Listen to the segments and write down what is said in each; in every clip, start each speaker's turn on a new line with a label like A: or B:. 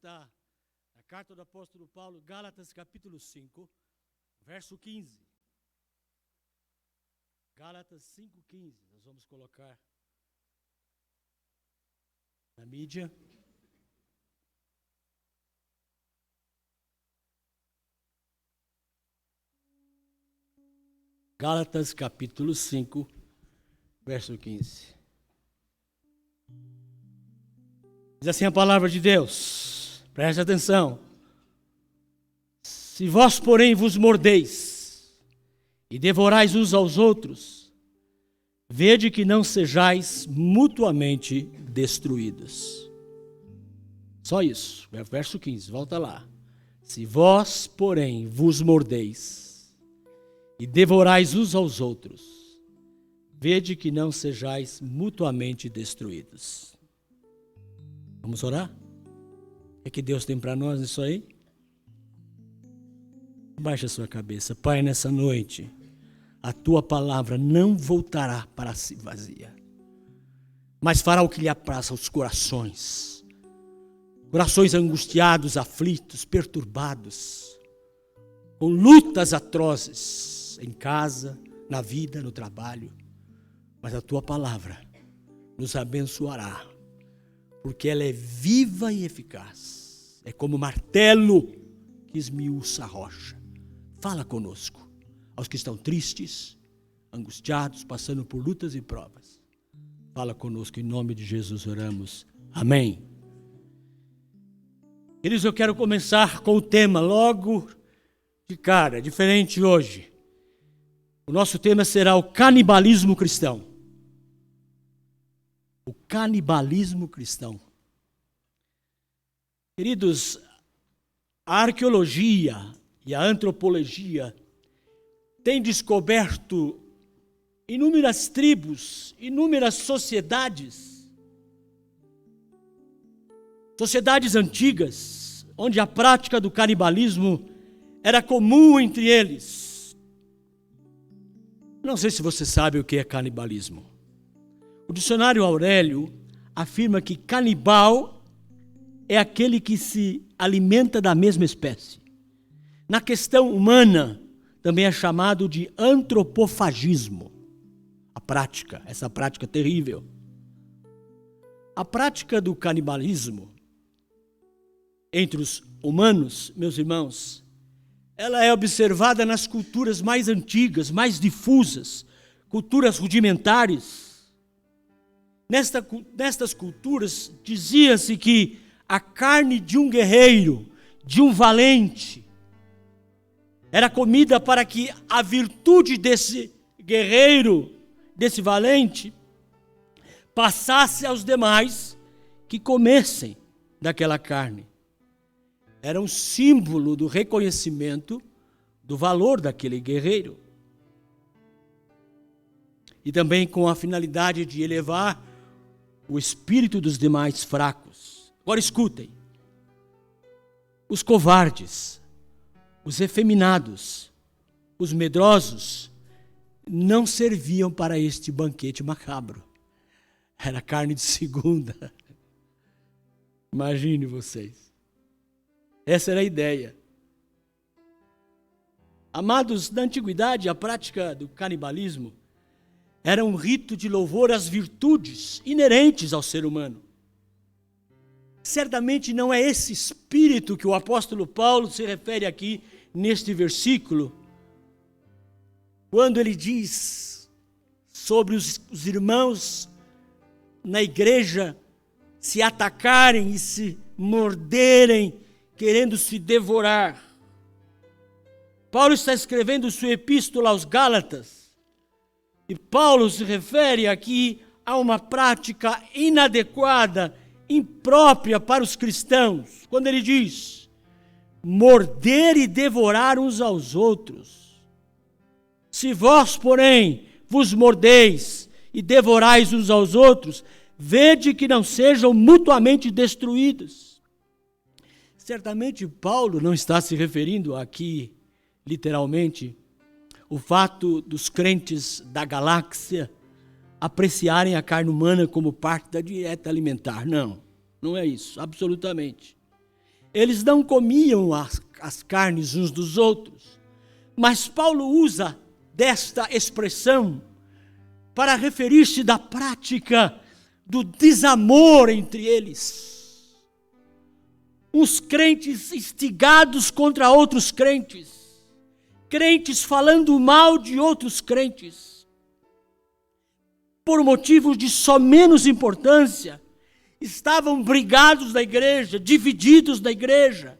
A: está na carta do apóstolo Paulo, Gálatas capítulo 5, verso 15. Gálatas 5:15, nós vamos colocar na mídia. Gálatas capítulo 5, verso 15. Diz assim a palavra de Deus, preste atenção. Se vós, porém, vos mordeis e devorais uns aos outros, vede que não sejais mutuamente destruídos. Só isso, verso 15, volta lá. Se vós, porém, vos mordeis e devorais uns aos outros, vede que não sejais mutuamente destruídos. Vamos orar? O que Deus tem para nós nisso aí? Baixa a sua cabeça. Pai, nessa noite, a tua palavra não voltará para si vazia, mas fará o que lhe apraz aos corações. Corações angustiados, aflitos, perturbados, com lutas atrozes em casa, na vida, no trabalho. Mas a tua palavra nos abençoará, porque ela é viva e eficaz. É como martelo que esmiuça a rocha. Fala conosco, aos que estão tristes, angustiados, passando por lutas e provas. Fala conosco, em nome de Jesus oramos. Amém. Queridos, eu quero começar com o tema logo de cara, diferente hoje. O nosso tema será o canibalismo cristão. O canibalismo cristão. Queridos, a arqueologia e a antropologia têm descoberto inúmeras tribos, inúmeras sociedades antigas, onde a prática do canibalismo era comum entre eles. Não sei se você sabe o que é canibalismo. O dicionário Aurélio afirma que canibal é aquele que se alimenta da mesma espécie. Na questão humana, também é chamado de antropofagismo. Essa prática terrível. A prática do canibalismo entre os humanos, meus irmãos, ela é observada nas culturas mais antigas, mais difusas, culturas rudimentares. Nestas culturas, dizia-se que a carne de um guerreiro, de um valente, era comida para que a virtude desse guerreiro, desse valente, passasse aos demais que comessem daquela carne. Era um símbolo do reconhecimento do valor daquele guerreiro. E também com a finalidade de elevar o espírito dos demais fracos. Agora escutem. Os covardes, os efeminados, os medrosos, não serviam para este banquete macabro. Era carne de segunda. Imagine vocês. Essa era a ideia. Amados, na antiguidade, a prática do canibalismo era um rito de louvor às virtudes inerentes ao ser humano. Certamente não é esse espírito que o apóstolo Paulo se refere aqui neste versículo, quando ele diz sobre os irmãos na igreja se atacarem e se morderem, querendo se devorar. Paulo está escrevendo sua epístola aos Gálatas, e Paulo se refere aqui a uma prática inadequada, imprópria para os cristãos, quando ele diz: morder e devorar uns aos outros. Se vós, porém, vos mordeis e devorais uns aos outros, vede que não sejam mutuamente destruídos. Certamente Paulo não está se referindo aqui, literalmente, o fato dos crentes da galáxia apreciarem a carne humana como parte da dieta alimentar. Não é isso, absolutamente. eles não comiam as carnes uns dos outros. Mas Paulo usa desta expressão para referir-se da prática do desamor entre eles. Uns crentes instigados contra outros crentes, crentes falando mal de outros crentes, por motivos de só menos importância, estavam brigados na igreja, divididos na igreja,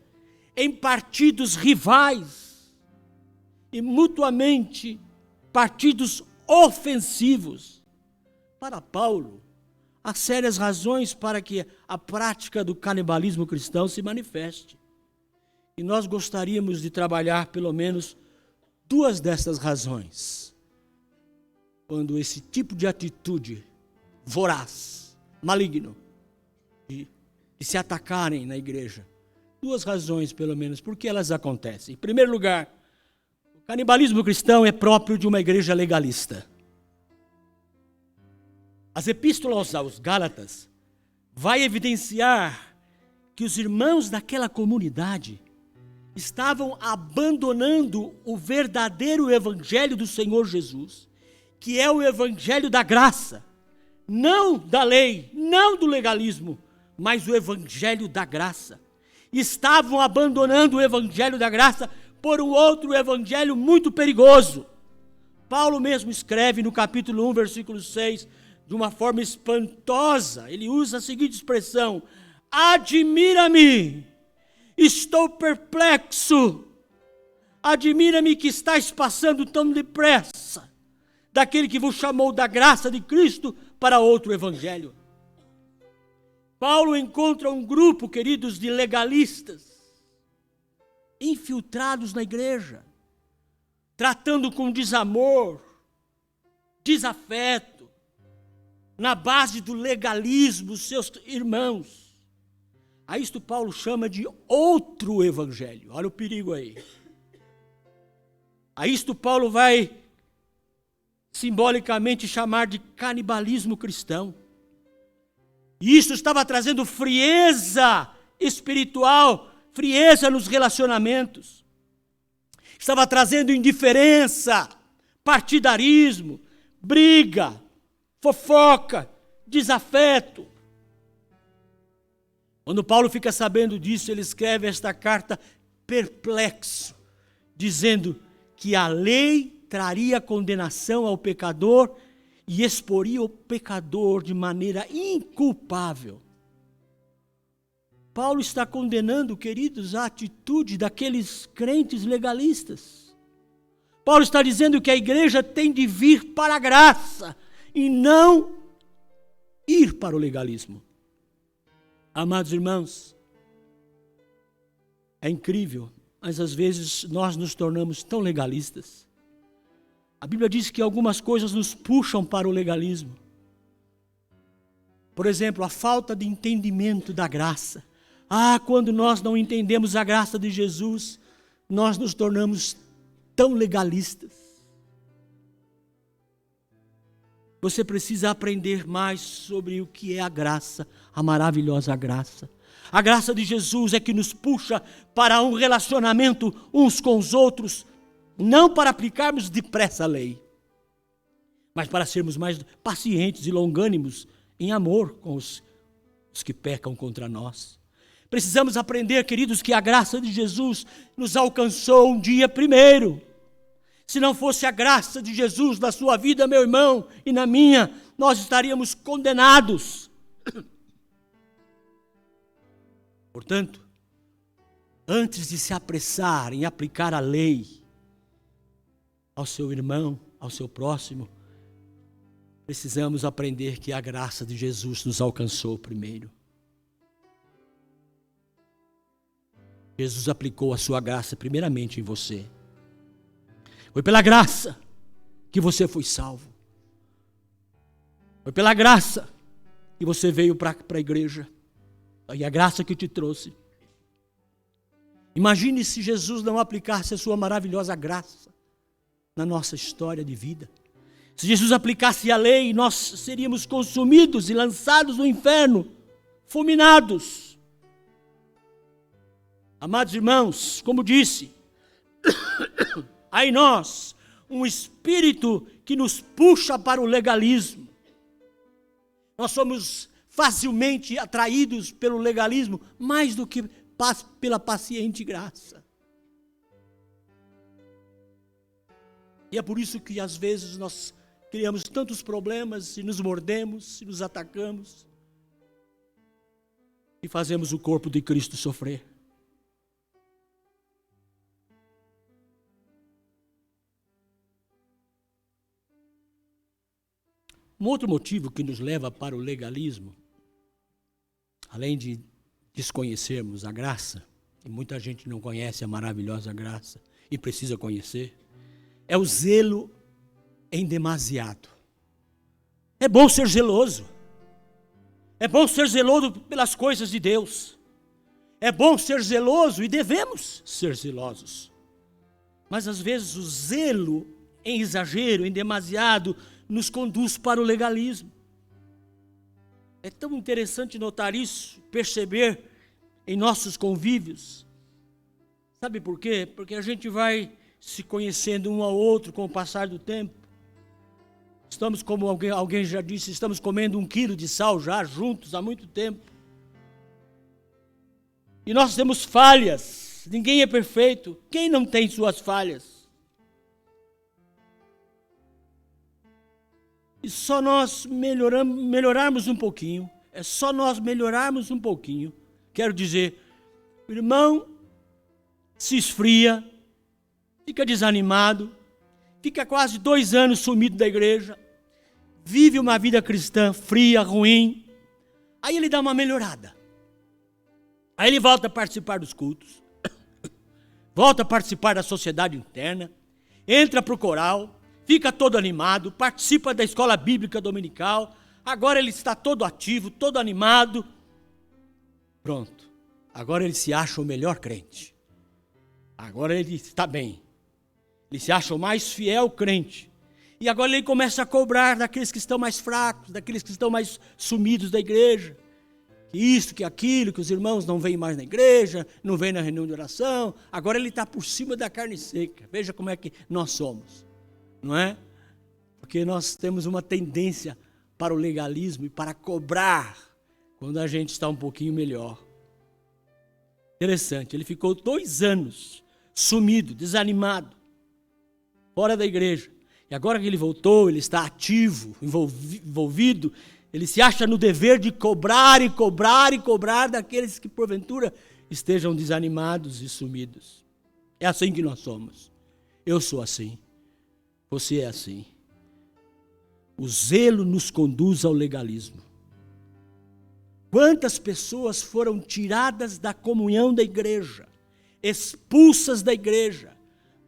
A: em partidos rivais e mutuamente partidos ofensivos. Para Paulo, há sérias razões para que a prática do canibalismo cristão se manifeste. E nós gostaríamos de trabalhar pelo menos duas dessas razões. Quando esse tipo de atitude voraz, maligno, de se atacarem na igreja. Duas razões, pelo menos, por que elas acontecem. Em primeiro lugar, o canibalismo cristão é próprio de uma igreja legalista. As epístolas aos Gálatas vai evidenciar que os irmãos daquela comunidade estavam abandonando o verdadeiro evangelho do Senhor Jesus, que é o evangelho da graça, não da lei, não do legalismo, mas o evangelho da graça. Estavam abandonando o evangelho da graça por um outro evangelho muito perigoso. Paulo mesmo escreve no capítulo 1, versículo 6, de uma forma espantosa. Ele usa a seguinte expressão: admira-me, estou perplexo, admira-me que estáis passando tão depressa daquele que vos chamou da graça de Cristo para outro evangelho. Paulo encontra um grupo, queridos, de legalistas, infiltrados na igreja, tratando com desamor, desafeto, na base do legalismo, seus irmãos. A isto Paulo chama de outro evangelho. Olha o perigo aí. A isto Paulo vai simbolicamente chamar de canibalismo cristão. E isso estava trazendo frieza espiritual, frieza nos relacionamentos. Estava trazendo indiferença, partidarismo, briga, fofoca, desafeto. Quando Paulo fica sabendo disso, ele escreve esta carta perplexo, dizendo que a lei traria condenação ao pecador e exporia o pecador de maneira inculpável. Paulo está condenando, queridos, a atitude daqueles crentes legalistas. Paulo está dizendo que a igreja tem de vir para a graça e não ir para o legalismo. Amados irmãos, é incrível, mas às vezes nós nos tornamos tão legalistas. A Bíblia diz que algumas coisas nos puxam para o legalismo. Por exemplo, a falta de entendimento da graça. Quando nós não entendemos a graça de Jesus, nós nos tornamos tão legalistas. Você precisa aprender mais sobre o que é a graça, a maravilhosa graça. A graça de Jesus é que nos puxa para um relacionamento uns com os outros, não para aplicarmos depressa a lei, mas para sermos mais pacientes e longânimos em amor com os que pecam contra nós. Precisamos aprender, queridos, que a graça de Jesus nos alcançou um dia primeiro. Se não fosse a graça de Jesus na sua vida, meu irmão, e na minha, nós estaríamos condenados. Portanto, antes de se apressar em aplicar a lei ao seu irmão, ao seu próximo, precisamos aprender que a graça de Jesus nos alcançou primeiro. Jesus aplicou a sua graça primeiramente em você. Foi pela graça que você foi salvo. Foi pela graça que você veio para a igreja. E a graça que te trouxe. Imagine se Jesus não aplicasse a sua maravilhosa graça na nossa história de vida. Se Jesus aplicasse a lei, nós seríamos consumidos e lançados no inferno, fulminados. Amados irmãos, como disse, há em nós um espírito que nos puxa para o legalismo. Nós somos facilmente atraídos pelo legalismo, mais do que pela paciente graça. E é por isso que às vezes nós criamos tantos problemas e nos mordemos, e nos atacamos, e fazemos o corpo de Cristo sofrer. Um outro motivo que nos leva para o legalismo, além de desconhecermos a graça, e muita gente não conhece a maravilhosa graça e precisa conhecer, é o zelo em demasiado. É bom ser zeloso. É bom ser zeloso pelas coisas de Deus. É bom ser zeloso e devemos ser zelosos. Mas às vezes o zelo em exagero, em demasiado, nos conduz para o legalismo. É tão interessante notar isso, perceber em nossos convívios. Sabe por quê? Porque a gente vai se conhecendo um ao outro com o passar do tempo. Estamos, como alguém já disse, estamos comendo 1 quilo de sal já juntos há muito tempo. E nós temos falhas, ninguém é perfeito. Quem não tem suas falhas? E só nós melhorarmos um pouquinho, é só nós melhorarmos um pouquinho. Quero dizer, o irmão se esfria, fica desanimado, fica quase 2 anos sumido da igreja, vive uma vida cristã fria, ruim, aí ele dá uma melhorada. Aí ele volta a participar dos cultos, volta a participar da sociedade interna, entra para o coral, fica todo animado, participa da escola bíblica dominical, agora ele está todo ativo, todo animado. Pronto, agora ele se acha o melhor crente. Agora ele está bem. Ele se acha o mais fiel crente. E agora ele começa a cobrar daqueles que estão mais fracos, daqueles que estão mais sumidos da igreja. Que isso, que aquilo, que os irmãos não vêm mais na igreja, não vêm na reunião de oração. Agora ele está por cima da carne seca. Veja como é que nós somos. Não é? Porque nós temos uma tendência para o legalismo e para cobrar quando a gente está um pouquinho melhor. Interessante, ele ficou 2 anos sumido, desanimado, fora da igreja. E agora que ele voltou, ele está ativo, envolvido, ele se acha no dever de cobrar e cobrar e cobrar daqueles que porventura estejam desanimados e sumidos. É assim que nós somos. Eu sou assim. Você é assim. O zelo nos conduz ao legalismo. Quantas pessoas foram tiradas da comunhão da igreja, expulsas da igreja?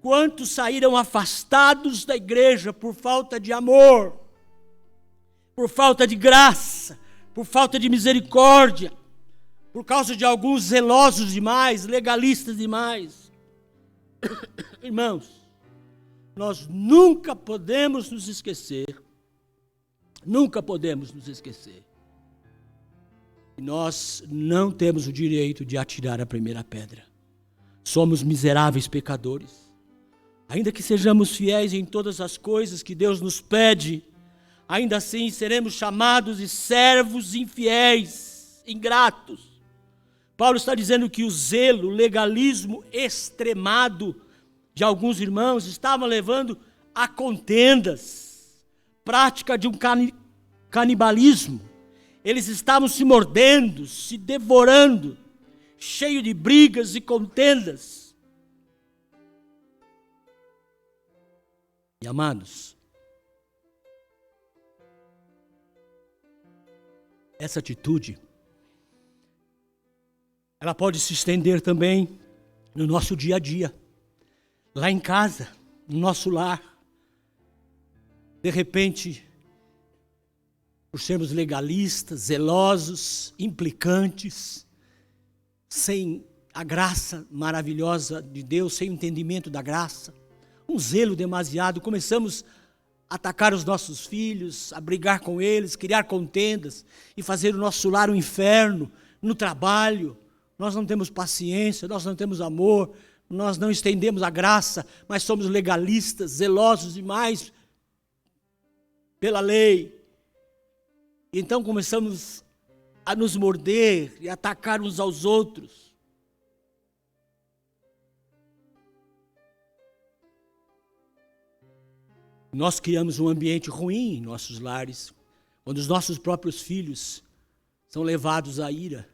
A: Quantos saíram afastados da igreja por falta de amor, por falta de graça, por falta de misericórdia, por causa de alguns zelosos demais, legalistas demais? Irmãos, nós nunca podemos nos esquecer, nós não temos o direito de atirar a primeira pedra. Somos miseráveis pecadores. Ainda que sejamos fiéis em todas as coisas que Deus nos pede, ainda assim seremos chamados de servos infiéis, ingratos. Paulo está dizendo que o zelo, o legalismo extremado de alguns irmãos estava levando a contendas, prática de um canibalismo. Eles estavam se mordendo, se devorando, cheio de brigas e contendas. E amados, essa atitude, ela pode se estender também no nosso dia a dia, lá em casa, no nosso lar. De repente, por sermos legalistas, zelosos, implicantes, sem a graça maravilhosa de Deus, sem o entendimento da graça, um zelo demasiado, começamos a atacar os nossos filhos, a brigar com eles, criar contendas e fazer o nosso lar um inferno, no trabalho, nós não temos paciência, nós não temos amor, nós não estendemos a graça, mas somos legalistas, zelosos demais pela lei. Então começamos a nos morder e atacar uns aos outros. Nós criamos um ambiente ruim em nossos lares, quando os nossos próprios filhos são levados à ira.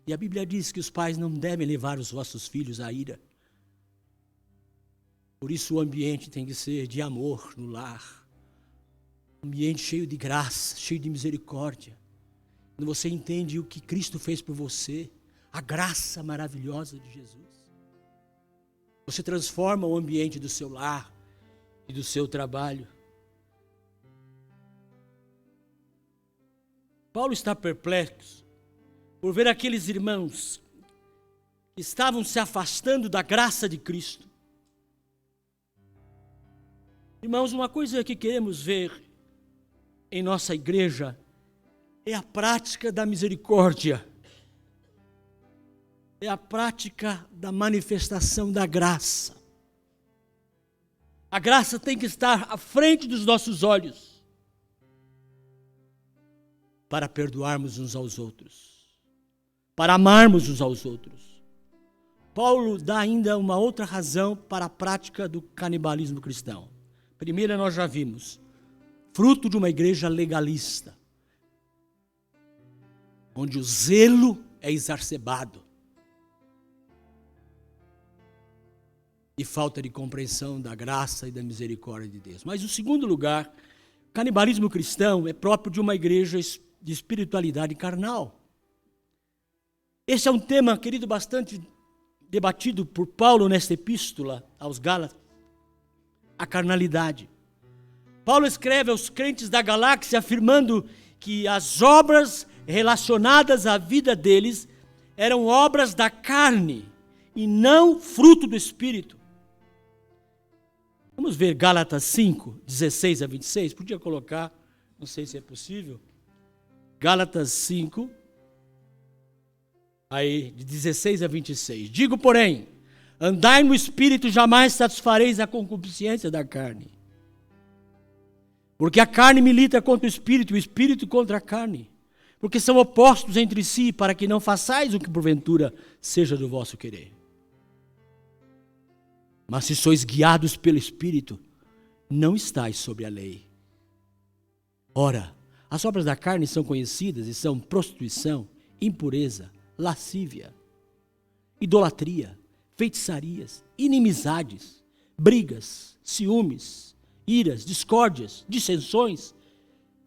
A: E a Bíblia diz que os pais não devem levar os vossos filhos à ira. Por isso o ambiente tem que ser de amor no lar. Um ambiente cheio de graça, cheio de misericórdia. Quando você entende o que Cristo fez por você, a graça maravilhosa de Jesus, você transforma o ambiente do seu lar e do seu trabalho. Paulo está perplexo por ver aqueles irmãos que estavam se afastando da graça de Cristo. Irmãos, uma coisa que queremos ver em nossa igreja é a prática da misericórdia, é a prática da manifestação da graça. A graça tem que estar à frente dos nossos olhos para perdoarmos uns aos outros, para amarmos uns aos outros. Paulo dá ainda uma outra razão para a prática do canibalismo cristão. Primeira nós já vimos, fruto de uma igreja legalista, onde o zelo é exacerbado e falta de compreensão da graça e da misericórdia de Deus. Mas, em segundo lugar, o canibalismo cristão é próprio de uma igreja de espiritualidade carnal. Esse é um tema, querido, bastante debatido por Paulo nesta epístola aos Gálatas, a carnalidade. Paulo escreve aos crentes da galáxia afirmando que as obras relacionadas à vida deles eram obras da carne e não fruto do Espírito. Vamos ver Gálatas 5, 16 a 26. Podia colocar, não sei se é possível. Gálatas 5, aí, de 16 a 26. Digo, porém, andai no Espírito, jamais satisfareis a concupiscência da carne. Porque a carne milita contra o Espírito, e o Espírito contra a carne. Porque são opostos entre si, para que não façais o que porventura seja do vosso querer. Mas se sois guiados pelo Espírito, não estáis sob a lei. Ora, as obras da carne são conhecidas e são prostituição, impureza, lascívia, idolatria, feitiçarias, inimizades, brigas, ciúmes, iras, discórdias, dissensões,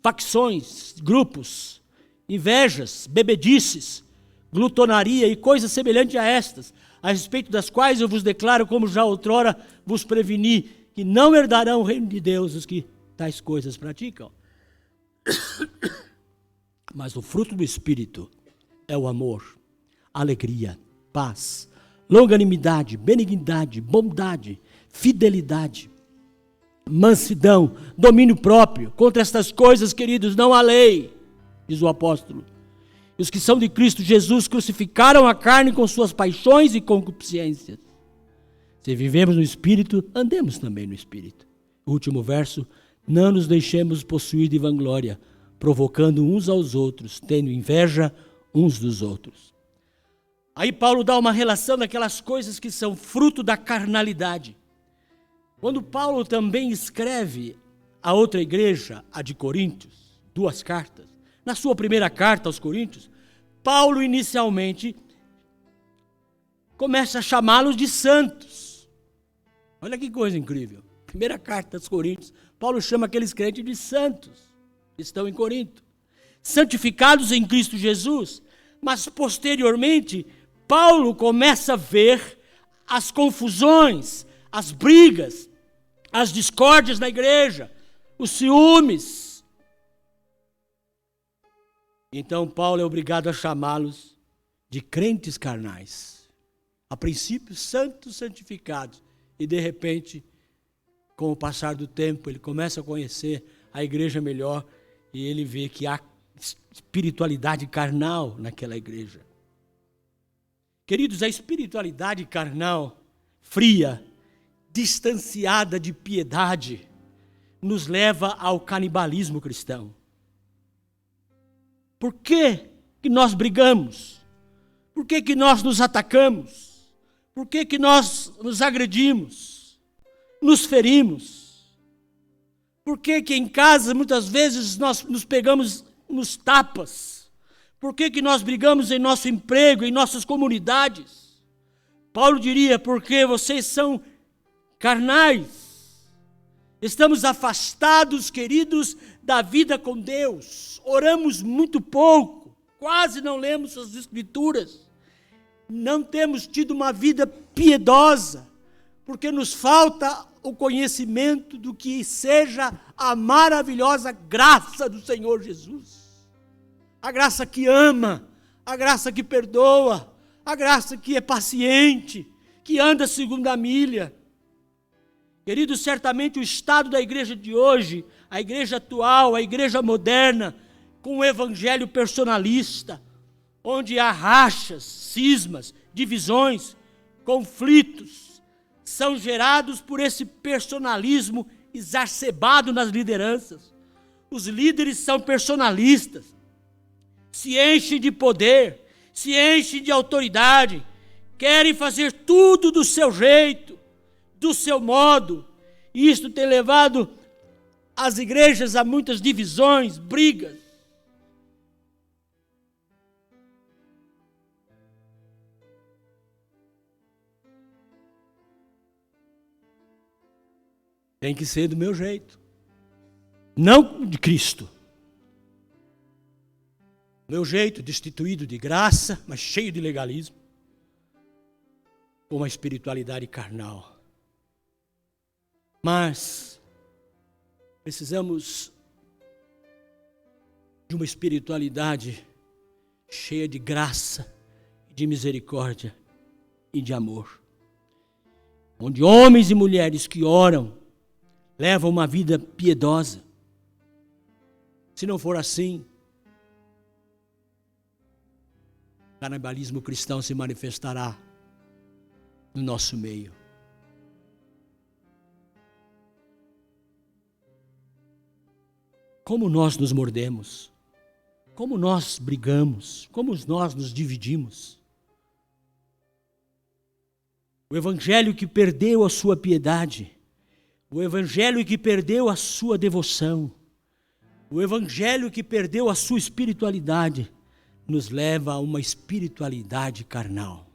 A: facções, grupos, invejas, bebedices, glutonaria e coisas semelhantes a estas, a respeito das quais eu vos declaro, como já outrora vos preveni, que não herdarão o reino de Deus os que tais coisas praticam. Mas o fruto do Espírito é o amor, alegria, paz, longanimidade, benignidade, bondade, fidelidade, mansidão, domínio próprio. Contra estas coisas, queridos, não há lei, diz o apóstolo. E os que são de Cristo Jesus crucificaram a carne com suas paixões e concupiscências. Se vivemos no Espírito, andemos também no Espírito. O último verso, não nos deixemos possuir de vanglória, provocando uns aos outros, tendo inveja uns dos outros. Aí Paulo dá uma relação daquelas coisas que são fruto da carnalidade. Quando Paulo também escreve a outra igreja, a de Coríntios, 2 cartas, na sua primeira carta aos Coríntios, Paulo inicialmente começa a chamá-los de santos. Olha que coisa incrível. Primeira carta aos Coríntios, Paulo chama aqueles crentes de santos que estão em Corinto. Santificados em Cristo Jesus. Mas posteriormente, Paulo começa a ver as confusões, as brigas, as discórdias na igreja, os ciúmes. Então Paulo é obrigado a chamá-los de crentes carnais. A princípio, santos, santificados. E de repente, com o passar do tempo, ele começa a conhecer a igreja melhor e ele vê que há espiritualidade carnal naquela igreja. Queridos, a espiritualidade carnal, fria, distanciada de piedade, nos leva ao canibalismo cristão. Por que que nós brigamos? Por que que nós nos atacamos? Por que que nós nos agredimos? Nos ferimos? Por que que em casa muitas vezes nós nos pegamos nos tapas? Por que que nós brigamos em nosso emprego, em nossas comunidades? Paulo diria, porque vocês são carnais. Estamos afastados, queridos, da vida com Deus. Oramos muito pouco, quase não lemos as Escrituras. Não temos tido uma vida piedosa, porque nos falta o conhecimento do que seja a maravilhosa graça do Senhor Jesus. A graça que ama, a graça que perdoa, a graça que é paciente, que anda segundo a milha. Queridos, certamente o estado da igreja de hoje, a igreja atual, a igreja moderna, com o evangelho personalista, onde há rachas, cismas, divisões, conflitos, são gerados por esse personalismo exacerbado nas lideranças. Os líderes são personalistas, se enchem de poder, se enchem de autoridade, querem fazer tudo do seu jeito, do seu modo. E isto tem levado as igrejas a muitas divisões, brigas. Tem que ser do meu jeito, não de Cristo. Meu jeito destituído de graça, mas cheio de legalismo, com uma espiritualidade carnal. Mas precisamos de uma espiritualidade cheia de graça, de misericórdia e de amor, onde homens e mulheres que oram levam uma vida piedosa. Se não for assim, o canibalismo cristão se manifestará no nosso meio. Como nós nos mordemos, como nós brigamos, como nós nos dividimos. O evangelho que perdeu a sua piedade, o evangelho que perdeu a sua devoção, o evangelho que perdeu a sua espiritualidade, nos leva a uma espiritualidade carnal.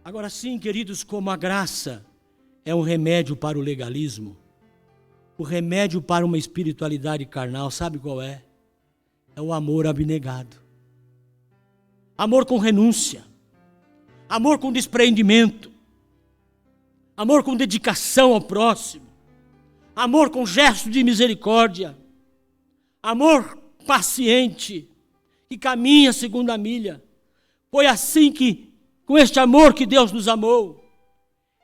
A: Agora sim, queridos, como a graça é um remédio para o legalismo, o remédio para uma espiritualidade carnal, sabe qual é? É o amor abnegado. Amor com renúncia, amor com despreendimento, amor com dedicação ao próximo, amor com gesto de misericórdia, amor paciente, que caminha segundo a milha. Foi assim que, com este amor que Deus nos amou,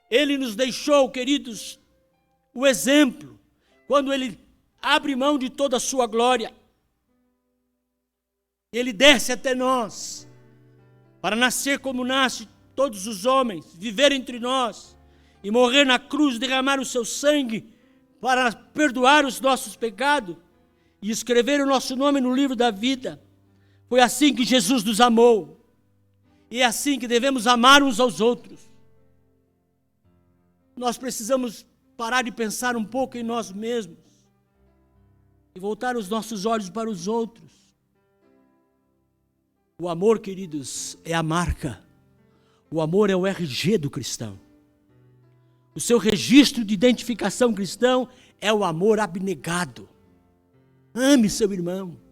A: Ele nos deixou, queridos, o exemplo, quando Ele abre mão de toda a sua glória, Ele desce até nós, para nascer como nasce todos os homens, viver entre nós, e morrer na cruz, derramar o seu sangue, para perdoar os nossos pecados, e escrever o nosso nome no livro da vida. Foi assim que Jesus nos amou, e é assim que devemos amar uns aos outros. Nós precisamos parar de pensar um pouco em nós mesmos, e voltar os nossos olhos para os outros. O amor, queridos, é a marca, o amor é o RG do cristão. O seu registro de identificação cristão é o amor abnegado. Ame seu irmão.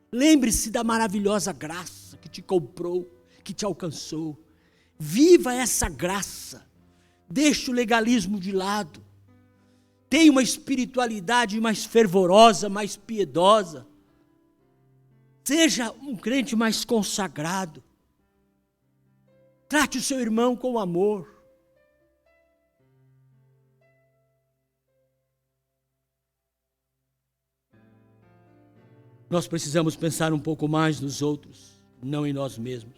A: Lembre-se da maravilhosa graça que te comprou, que te alcançou. Viva essa graça. Deixe o legalismo de lado. Tenha uma espiritualidade mais fervorosa, mais piedosa. Seja um crente mais consagrado. Trate o seu irmão com amor. Nós precisamos pensar um pouco mais nos outros, não em nós mesmos.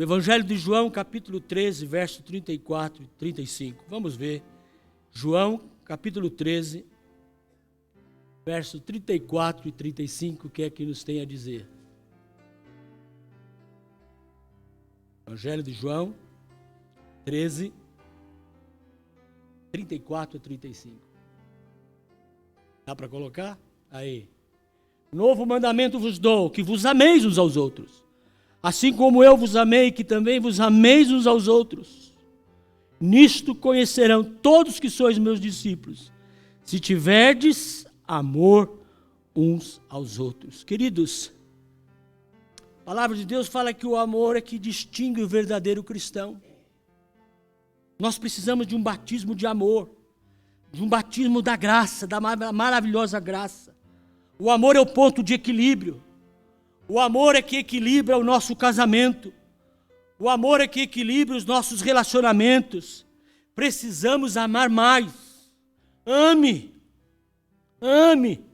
A: O Evangelho de João, capítulo 13, verso 34 e 35. Vamos ver. João, capítulo 13, verso 34 e 35, o que é que nos tem a dizer? Evangelho de João, 13, 34 a 35. Dá para colocar? Aí. Novo mandamento vos dou, que vos ameis uns aos outros. Assim como eu vos amei, que também vos ameis uns aos outros. Nisto conhecerão todos que sois meus discípulos, se tiverdes amor uns aos outros. Queridos, a palavra de Deus fala que o amor é que distingue o verdadeiro cristão. Nós precisamos de um batismo de amor, de um batismo da graça, da maravilhosa graça. O amor é o ponto de equilíbrio. O amor é que equilibra o nosso casamento. O amor é que equilibra os nossos relacionamentos. Precisamos amar mais. Ame. Ame.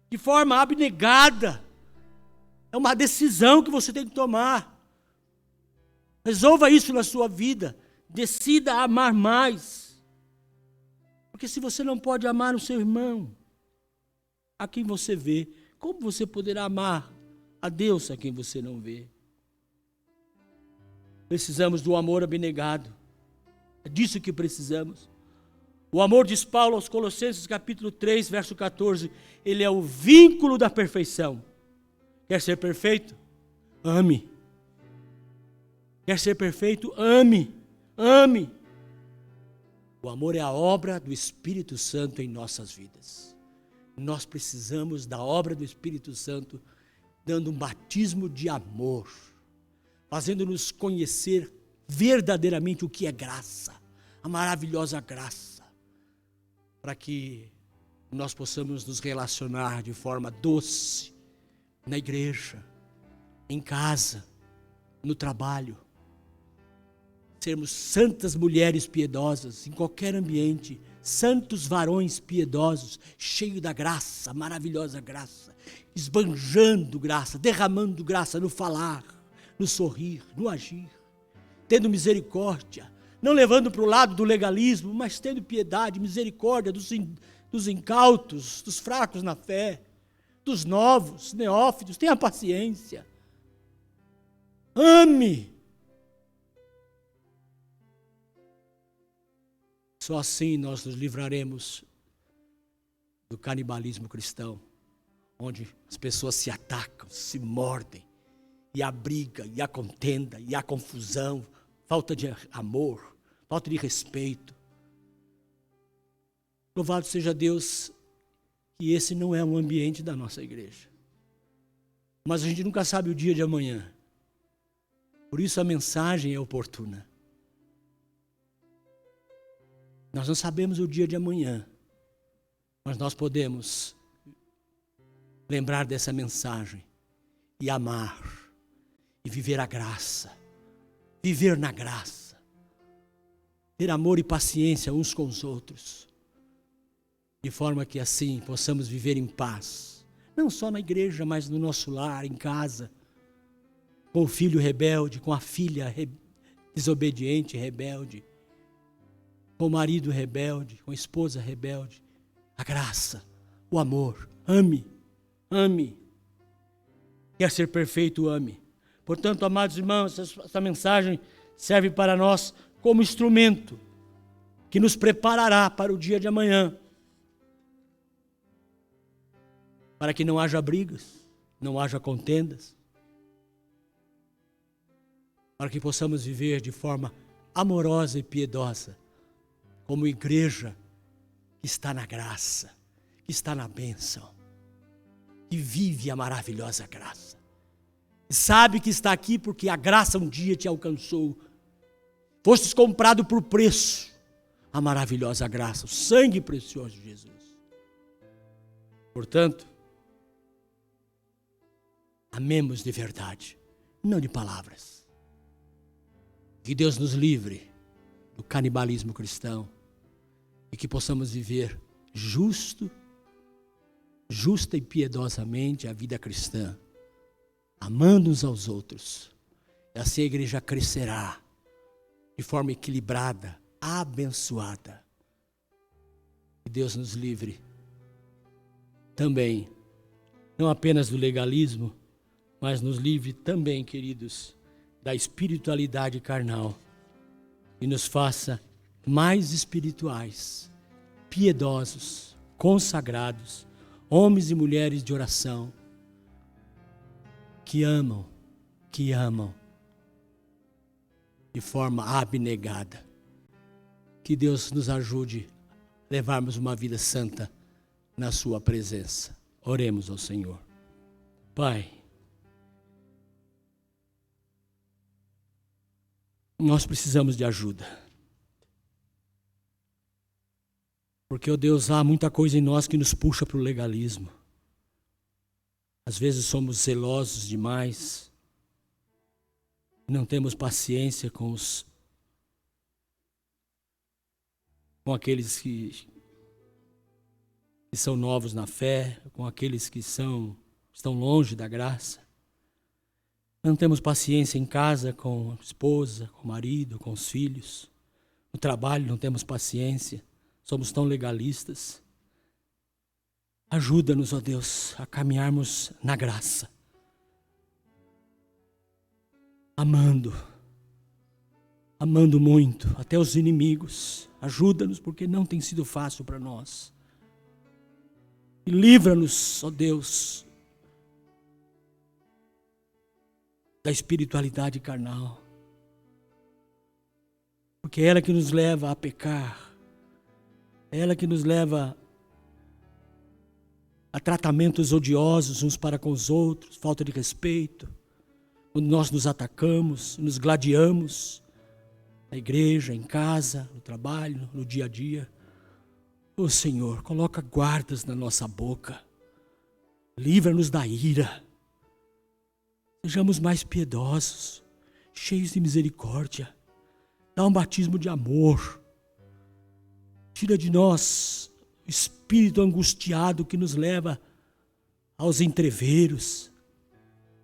A: De forma abnegada. É uma decisão que você tem que tomar. Resolva isso na sua vida. Decida amar mais. Porque se você não pode amar o seu irmão, a quem você vê, como você poderá amar a Deus a quem você não vê? Precisamos do amor abnegado. É disso que precisamos. O amor, diz Paulo aos Colossenses capítulo 3, verso 14, ele é o vínculo da perfeição. Quer ser perfeito? Ame. Quer ser perfeito? Ame. Ame. O amor é a obra do Espírito Santo em nossas vidas. Nós precisamos da obra do Espírito Santo, dando um batismo de amor, fazendo-nos conhecer verdadeiramente o que é graça, a maravilhosa graça, para que nós possamos nos relacionar de forma doce, na igreja, em casa, no trabalho, sermos santas mulheres piedosas, em qualquer ambiente, santos varões piedosos, cheios da graça, maravilhosa graça, esbanjando graça, derramando graça no falar, no sorrir, no agir, tendo misericórdia, não levando para o lado do legalismo, mas tendo piedade, misericórdia dos incautos, dos fracos na fé, dos novos, neófitos. Tenha paciência. Ame. Só assim nós nos livraremos do canibalismo cristão, onde as pessoas se atacam, se mordem, e há briga, e há contenda, e há confusão, falta de amor, falta de respeito. Louvado seja Deus que esse não é um ambiente da nossa igreja. Mas a gente nunca sabe o dia de amanhã. Por isso a mensagem é oportuna. Nós não sabemos o dia de amanhã, mas nós podemos lembrar dessa mensagem e amar e viver a graça, viver na graça, ter amor e paciência uns com os outros, de forma que assim possamos viver em paz, não só na igreja, mas no nosso lar, em casa, com o filho rebelde, com a filha desobediente, rebelde, com o marido rebelde, com a esposa rebelde. A graça, o amor. Ame, ame. Quer ser perfeito, ame. Portanto, amados irmãos, essa mensagem serve para nós como instrumento que nos preparará para o dia de amanhã. Para que não haja brigas, não haja contendas. Para que possamos viver de forma amorosa e piedosa, como igreja que está na graça, que está na bênção, que vive a maravilhosa graça. E sabe que está aqui porque a graça um dia te alcançou. Fostes comprado por preço, a maravilhosa graça, o sangue precioso de Jesus. Portanto, amemos de verdade, não de palavras. Que Deus nos livre do canibalismo cristão e que possamos viver justa e piedosamente a vida cristã, amando uns aos outros. E assim a igreja crescerá de forma equilibrada, abençoada. Que Deus nos livre também, não apenas do legalismo, mas nos livre também, queridos, da espiritualidade carnal e nos faça mais espirituais, piedosos, consagrados, homens e mulheres de oração, que amam de forma abnegada. Que Deus nos ajude a levarmos uma vida santa na sua presença. Oremos ao Senhor. Pai, nós precisamos de ajuda. Porque, ó Deus, há muita coisa em nós que nos puxa para o legalismo. Às vezes somos zelosos demais. Não temos paciência com aqueles que são novos na fé, com aqueles que estão longe da graça. Não temos paciência em casa com a esposa, com o marido, com os filhos. No trabalho não temos paciência. Somos tão legalistas. Ajuda-nos, ó Deus, a caminharmos na graça. Amando muito, até os inimigos. Ajuda-nos, porque não tem sido fácil para nós. E livra-nos, ó Deus, da espiritualidade carnal. Porque é ela que nos leva a pecar. É ela que nos leva a tratamentos odiosos uns para com os outros, falta de respeito. Quando nós nos atacamos, nos gladiamos, na igreja, em casa, no trabalho, no dia a dia. Ô Senhor, coloca guardas na nossa boca. Livra-nos da ira. Sejamos mais piedosos, cheios de misericórdia. Dá um batismo de amor. Tira de nós o espírito angustiado que nos leva aos entreveros,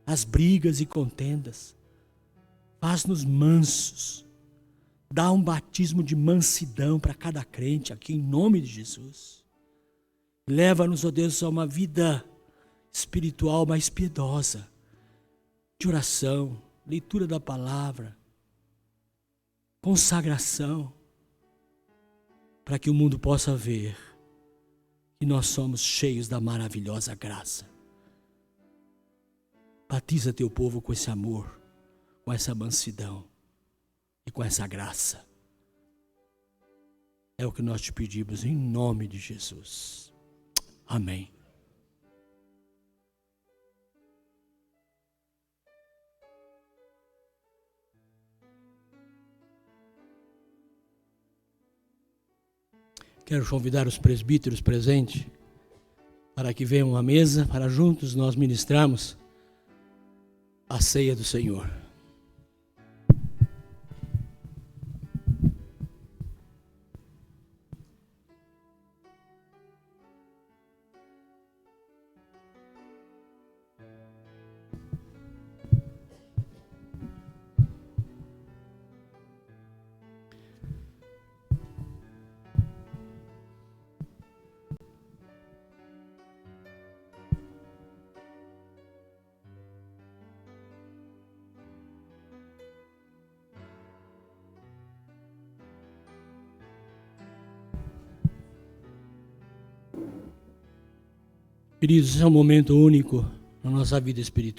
A: às brigas e contendas. Faz-nos mansos. Dá um batismo de mansidão para cada crente aqui, em nome de Jesus. Leva-nos, ó Deus, a uma vida espiritual mais piedosa, de oração, leitura da palavra, consagração, para que o mundo possa ver que nós somos cheios da maravilhosa graça. Batiza teu povo com esse amor, com essa mansidão e com essa graça. É o que nós te pedimos em nome de Jesus. Amém. Quero convidar os presbíteros presentes para que venham à mesa, para juntos nós ministrarmos a ceia do Senhor. Queridos, esse é um momento único na nossa vida espiritual.